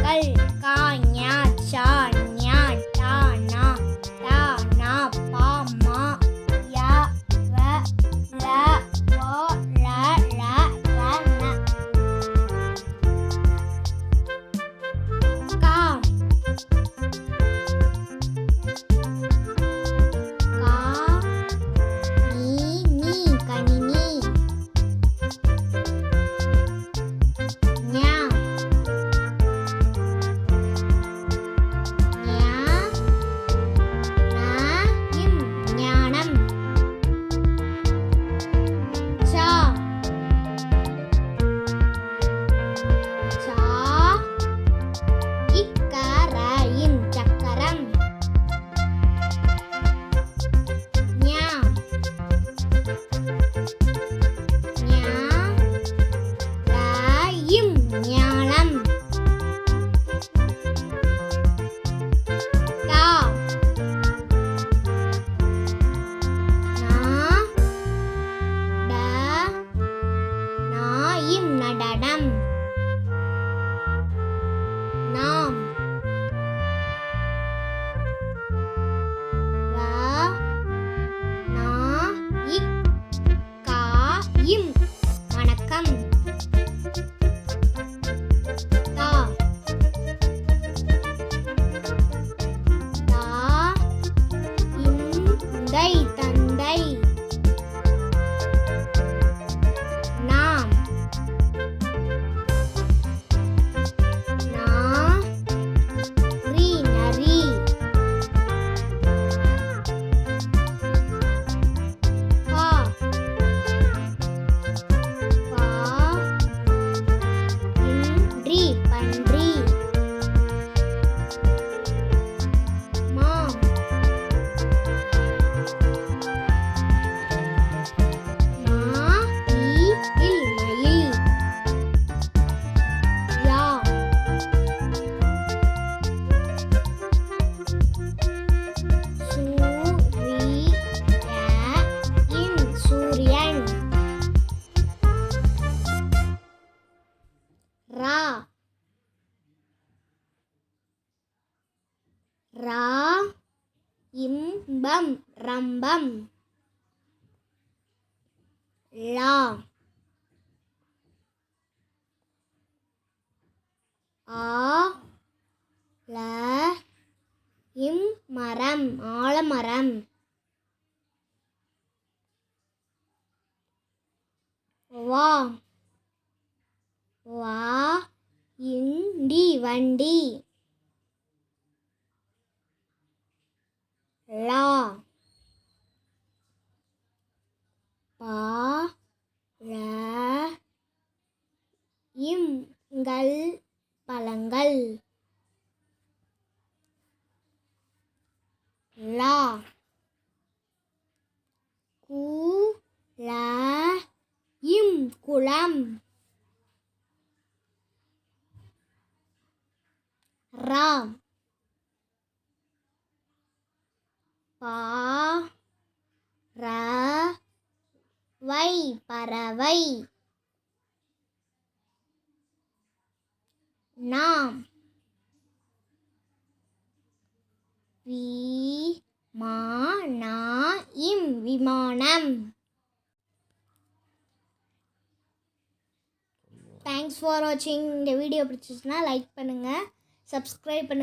பழங்கள் கா ஞா சா ஞா டா நா டா நா பா மா யா வ ல வ ல ல ர ந கா நடனம் நாம் வ நா இக் கா இம் வணக்கம் தா தா இந்தை தந்தை நாம் ரா இம்பம் ரம்பம் லா ஆ ல இம் மரம் ஆலமரம் வா வா இண்டி வண்டி லா பா ல இம்கள் பழங்கள் லா கு ல இம் குளம் ரா பா ர வை பறவை நாம் வி மா நா இம் விமானம். தேங்க்ஸ் ஃபார் வாட்சிங். இந்த வீடியோ பிடிச்சிச்சுன்னா லைக் பண்ணுங்கள், சப்ஸ்கிரைப் பண்ணுங்கள்.